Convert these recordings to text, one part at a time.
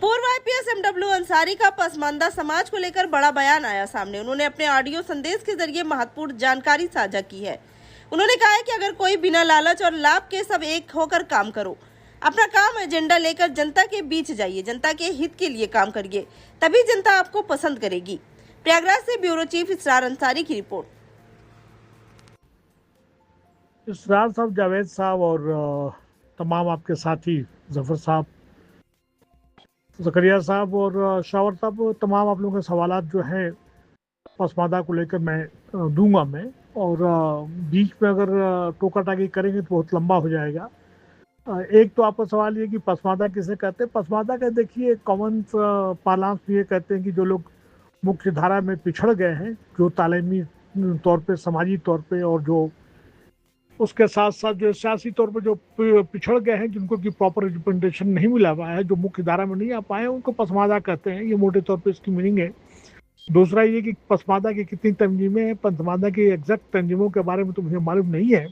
पूर्व IPS MW Ansari का पसमानदा समाज को लेकर बड़ा बयान आया सामने। उन्होंने अपने ऑडियो संदेश के जरिए महत्वपूर्ण जानकारी साझा की है। उन्होंने कहा है कि अगर कोई बिना लालच और लाभ के सब एक होकर काम करो, अपना काम एजेंडा लेकर जनता के बीच जाइए, जनता के हित के लिए काम करिए, तभी जनता आपको पसंद करेगी। प्रयागराज से ब्यूरो चीफ इसरार अंसारी की रिपोर्ट। इसरार साहब, जावेद साहब और तमाम आपके साथी जफर साहब, जकरिया साहब और शावर साहब, तमाम आप लोगों के सवालात जो हैं पसमादा को लेकर मैं दूंगा मैं, और बीच में अगर टोका टाकी करेंगे तो बहुत लंबा हो जाएगा। एक तो आपका सवाल ये कि पसमादा किसे कहते हैं। पसमादा का देखिए कॉमन पार्लांस में ये कहते हैं कि जो लोग मुख्य धारा में पिछड़ गए हैं, जो तालीमी तौर पे, समाजी तौर पे, और जो उसके साथ साथ जो सियासी तौर पर जो पिछड़ गए हैं, जिनको की प्रॉपर रिप्रेजेंटेशन नहीं मिला हुआ है, जो मुख्य धारा में नहीं आ पाए, उनको पसमादा कहते हैं। ये मोटे तौर पे इसकी मीनिंग है। दूसरा ये कि पसमादा की कितनी तंजीमें हैं, पसमादा की एग्जैक्ट तंजीमों के बारे में तो मुझे मालूम नहीं है,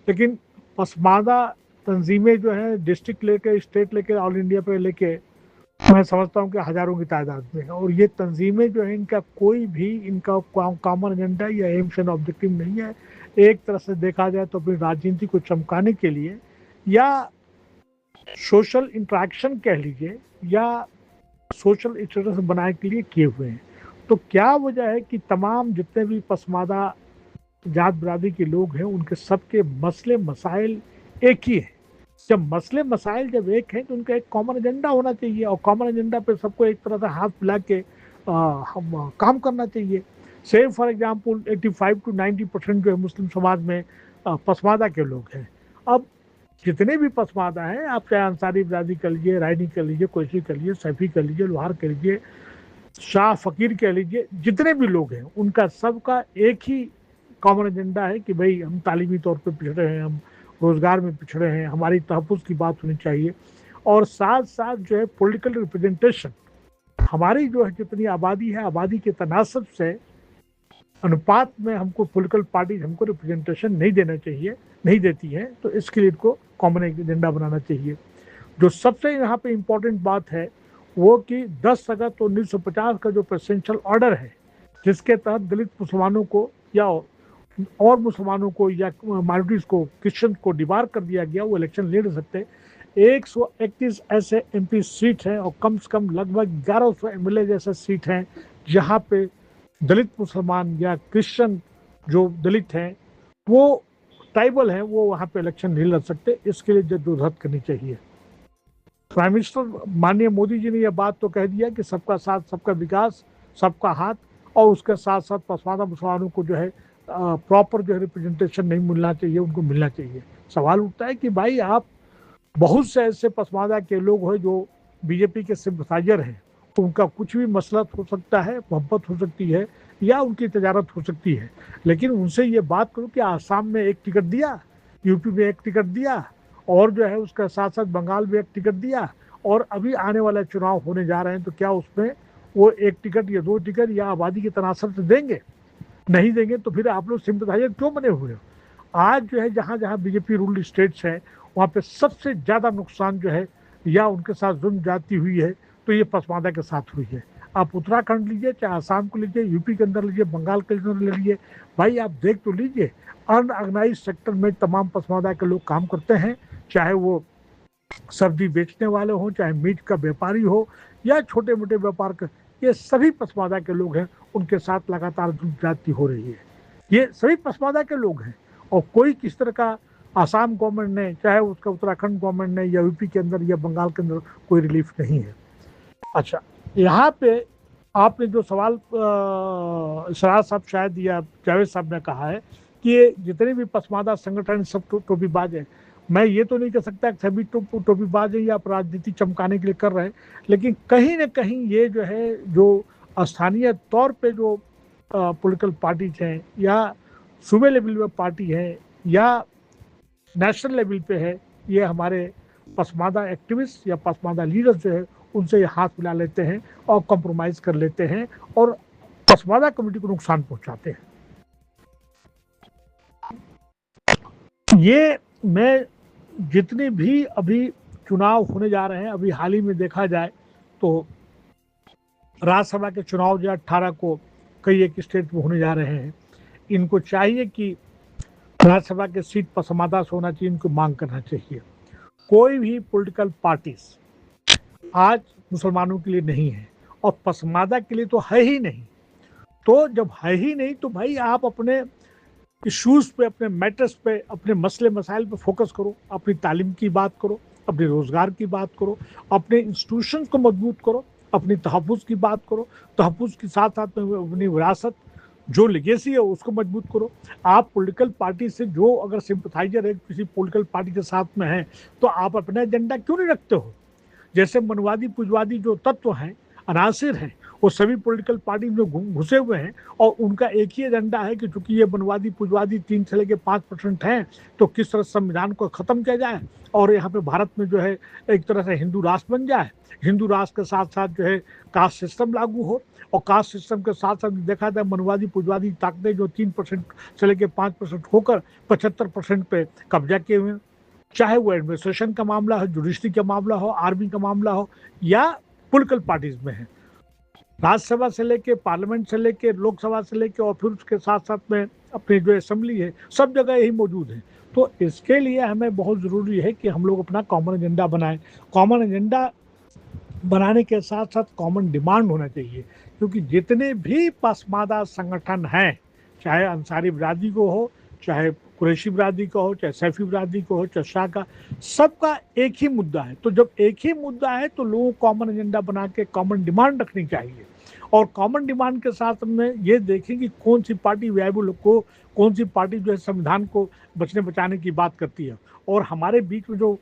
लेकिन पसमादा तंजीमें जो है डिस्ट्रिक्ट लेके, स्टेट लेके, ऑल इंडिया पे लेके, मैं समझता हूँ कि हज़ारों की तादाद में है। और ये तंजीमें जो है, इनका कोई भी इनका कॉमन एजेंडा या एम्स एंड ऑब्जेक्टिव नहीं है। एक तरह से देखा जाए तो अपनी राजनीति को चमकाने के लिए या सोशल इंटरेक्शन कह लीजिए या सोशल स्टेटस बनाने के लिए किए हुए हैं। तो क्या वजह है कि तमाम जितने भी पसमादा जात बिरादरी के लोग हैं, उनके सबके मसले मसाइल एक ही है। जब मसले मसाइल जब एक हैं तो उनका एक कॉमन एजेंडा होना चाहिए, और कॉमन एजेंडा पे सबको एक तरह से हाथ मिला के हम काम करना चाहिए। से फॉर एग्जांपल 85 to 90% जो है मुस्लिम समाज में पसमादा के लोग हैं। अब जितने भी पसमादा हैं, आप चाहे अंसारी बिरादरी कर लीजिए, रायनी कर लीजिए, कोयशी कर लीजिए, सैफी कर लीजिए, लोहार कर लीजिए, शाह फकीर कह लीजिए, जितने भी लोग हैं, उनका सबका एक ही कॉमन एजेंडा है कि भाई हम तालीमी तौर पे पिछड़े हैं, हम रोज़गार में पिछड़े हैं, हमारी तहफ़्फ़ुज़ की बात होनी चाहिए। और साथ साथ जो है पॉलिटिकल रिप्रेजेंटेशन, हमारी जो है जितनी आबादी है, आबादी के तनासब से अनुपात में हमको पॉलिटिकल पार्टी हमको रिप्रेजेंटेशन नहीं देना चाहिए, नहीं देती है, तो इसके लिए इनको कॉमन एजेंडा बनाना चाहिए। जो सबसे यहाँ पे इम्पोर्टेंट बात है वो कि 10 अगस्त 1950 का जो प्रेसिडेंशियल ऑर्डर है, जिसके तहत दलित मुसलमानों को या और मुसलमानों को या माइनॉरिटीज को, क्रिश्चियन को डिबार कर दिया गया, वो इलेक्शन लड़ सकते। 131 ऐसे एमपी सीट हैं और कम से कम लगभग 1100 एमएलए जैसे सीट हैं जहाँ पे दलित मुसलमान या क्रिश्चियन जो दलित हैं, वो ट्राइबल हैं, वो वहाँ पे इलेक्शन नहीं लड़ सकते। इसके लिए जद्दोजहद करनी चाहिए। प्राइम मिनिस्टर माननीय मोदी जी ने यह बात तो कह दिया कि सबका साथ, सबका विकास, सबका हाथ, और उसके साथ साथ पसमादा मुसलमानों को जो है प्रॉपर जो है रिप्रेजेंटेशन नहीं मिलना चाहिए, उनको मिलना चाहिए। सवाल उठता है कि भाई आप बहुत से ऐसे पसमादा के लोग हैं जो बीजेपी के सिंपथाइजर हैं, तो उनका कुछ भी मसलत हो सकता है, मोहब्बत हो सकती है या उनकी तजारत हो सकती है, लेकिन उनसे ये बात करो कि आसाम में एक टिकट दिया, यूपी में एक टिकट दिया, और जो है उसके साथ साथ बंगाल में एक टिकट दिया, और अभी आने वाला चुनाव होने जा रहे हैं, तो क्या उसमें वो एक टिकट या 2 टिकट या आबादी के तनासब से देंगे? नहीं देंगे तो फिर आप लोग सिंपथाइजर क्यों बने हुए हो? आज जो है जहाँ जहाँ बीजेपी रूल्ड स्टेट्स हैं, वहाँ पे सबसे ज़्यादा नुकसान जो है या उनके साथ जुल्म जाती हुई है, तो ये पसमादा के साथ हुई है। आप उत्तराखंड लीजिए, चाहे आसाम को लीजिए, यूपी के अंदर लीजिए, बंगाल के अंदर लीजिए, भाई आप देख तो लीजिए, अनऑर्गेनाइज सेक्टर में तमाम पसमादा के लोग काम करते हैं, चाहे वो सब्जी बेचने वाले हों, चाहे मीट का व्यापारी हो या छोटे मोटे व्यापार का, ये सभी पसमादा के लोग हैं, उनके साथ लगातार जाति हो रही है। ये सभी पसमादा के लोग हैं, और कोई किस तरह का आसाम गवर्नमेंट ने, चाहे उसका उत्तराखंड गवर्नमेंट ने, या यूपी के अंदर या बंगाल के अंदर कोई रिलीफ नहीं है। अच्छा, यहाँ पे आपने जो सवाल इसरार साहब शायद या जावेद साहब ने कहा है कि ये जितने भी पसमादा संगठन सब टोपीबाज हैं। मैं ये तो नहीं कह सकता कि सभी टोपीबाज हैं या आप राजनीति चमकाने के लिए कर रहे हैं, लेकिन कहीं ना कहीं ये जो है, जो स्थानीय तौर पे जो पॉलिटिकल पार्टीज हैं या सूबे लेवल पे पार्टी है या नेशनल लेवल पे है, ये हमारे पसमादा एक्टिविस्ट या पसमादा लीडर्स जो है उनसे हाथ मिला लेते हैं और कॉम्प्रोमाइज़ कर लेते हैं और पसमादा कम्युनिटी को नुकसान पहुंचाते हैं। ये मैं जितने भी अभी चुनाव होने जा रहे हैं, अभी हाल ही में देखा जाए तो राज्यसभा के चुनाव जो 18 को कई एक स्टेट में होने जा रहे हैं, इनको चाहिए कि राज्यसभा के सीट पसमादा से होना चाहिए, इनको मांग करना चाहिए। कोई भी पॉलिटिकल पार्टीज आज मुसलमानों के लिए नहीं है और पसमादा के लिए तो है ही नहीं। तो जब है ही नहीं तो भाई आप अपने इश्यूज पे, अपने मैटर्स पे, अपने मसले मसाइल पे फोकस करो, अपनी तालीम की बात करो, अपने रोजगार की बात करो, अपने इंस्टीट्यूशंस को मजबूत करो, अपनी तहफ़्फ़ुज़ की बात करो, तहफ़्फ़ुज़ के साथ साथ में अपनी विरासत जो लेगेसी है उसको मजबूत करो। आप पॉलिटिकल पार्टी से जो अगर सिंपथाइजर है किसी पॉलिटिकल पार्टी के साथ में है तो आप अपना एजेंडा क्यों नहीं रखते हो? जैसे मनवादी पुंजवादी जो तत्व हैं, अनासिर हैं, वो सभी पॉलिटिकल पार्टी में घुसे हुए हैं और उनका एक ही एजेंडा है कि चूंकि ये मनवादी पुंजवादी 3 से लेकर 5% हैं तो किस तरह संविधान को ख़त्म किया जाए और यहाँ पे भारत में जो है एक तरह से हिंदू राष्ट्र बन जाए। हिंदू राष्ट्र के साथ साथ जो है कास्ट सिस्टम लागू हो और कास्ट सिस्टम के साथ साथ देखा जाए मनवादी पुंजवादी ताकतें जो 3% से लेकर 5% होकर 75% पे कब्जा किए हुए हैं, चाहे वो एडमिनिस्ट्रेशन का मामला हो, जुडिशरी का मामला हो, आर्मी का मामला हो या पॉलिटिकल पार्टीज में है। राज्यसभा से लेके, पार्लियामेंट से लेके, लोकसभा से लेके और फिर उसके साथ साथ में अपनी जो असेंबली है, सब जगह यही मौजूद है। तो इसके लिए हमें बहुत ज़रूरी है कि हम लोग अपना कॉमन एजेंडा बनाएं। कॉमन एजेंडा बनाने के साथ साथ कॉमन डिमांड होना चाहिए, क्योंकि जितने भी पसमादा संगठन हैं, चाहे अंसारी बिरादरी को हो, चाहे कुरैशी बिरादरी को हो, चाहे सैफी बिरादरी को हो, चाहे शाह का, सबका एक ही मुद्दा है। तो जब एक ही मुद्दा है तो लोगों को कॉमन एजेंडा बना के कॉमन डिमांड रखनी चाहिए और कॉमन डिमांड के साथ में ये देखें कि कौन सी पार्टी वायबल को, कौन सी पार्टी जो है संविधान को बचने बचाने की बात करती है। और हमारे बीच में जो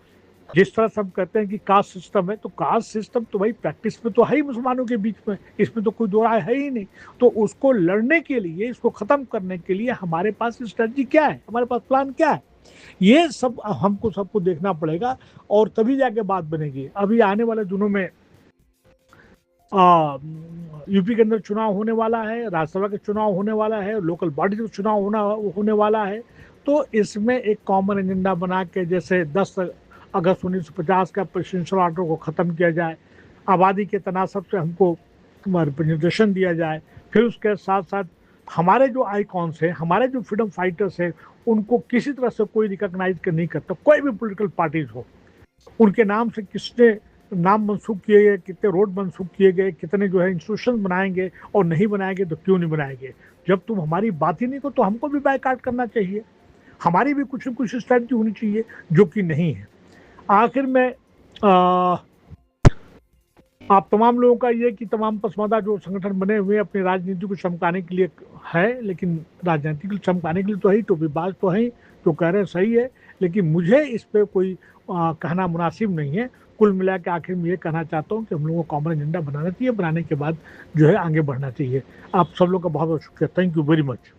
जिस तरह से हम कहते हैं कि कास्ट सिस्टम है, तो कास्ट सिस्टम तो भाई प्रैक्टिस में तो है ही मुसलमानों के बीच में, इसमें तो कोई दो राय है ही नहीं। तो उसको लड़ने के लिए, इसको ख़त्म करने के लिए हमारे पास स्ट्रेटजी क्या है, हमारे पास प्लान क्या है, ये सब हमको सबको देखना पड़ेगा और तभी जाके बात बनेगी। अभी आने वाले दिनों में यूपी के अंदर चुनाव होने वाला है, राज्यसभा के चुनाव होने वाला है, लोकल बॉडी का चुनाव होने वाला है। तो इसमें एक कॉमन एजेंडा बना के, जैसे 10 अगस्त 1950 का प्रेसिडेंशियल ऑर्डर को ख़त्म किया जाए, आबादी के तनासब से हमको रिप्रेजेंटेशन दिया जाए, फिर उसके साथ साथ हमारे जो आइकॉन्स हैं, हमारे जो फ्रीडम फाइटर्स हैं, उनको किसी तरह से कोई रिकॉग्नाइज नहीं करता, कोई भी पॉलिटिकल पार्टीज हो, उनके नाम से किसने नाम मनसूख किए गए, कितने रोड मनसूख किए गए, कितने जो है इंस्टीट्यूशन बनाएंगे और नहीं बनाएंगे तो क्यों नहीं बनाएंगे। जब तुम हमारी बात ही नहीं को तो हमको भी बायकॉट करना चाहिए, हमारी भी कुछ न कुछ स्ट्रैटेजी होनी चाहिए, जो कि नहीं है। आखिर में आप तमाम लोगों का ये कि तमाम पसमादा जो संगठन बने हुए अपनी राजनीति को चमकाने के लिए है, लेकिन राजनीति को चमकाने के लिए तो है ही, टोपीबाज तो है, जो कह रहे हैं सही है, लेकिन मुझे इस पे कोई कहना मुनासिब नहीं है। कुल मिला के आखिर में ये कहना चाहता हूँ कि हम लोगों को कॉमन एजेंडा बनाना चाहिए, बनाने के बाद जो है आगे बढ़ना चाहिए। आप सब लोग का बहुत बहुत शुक्रिया। Thank you very much.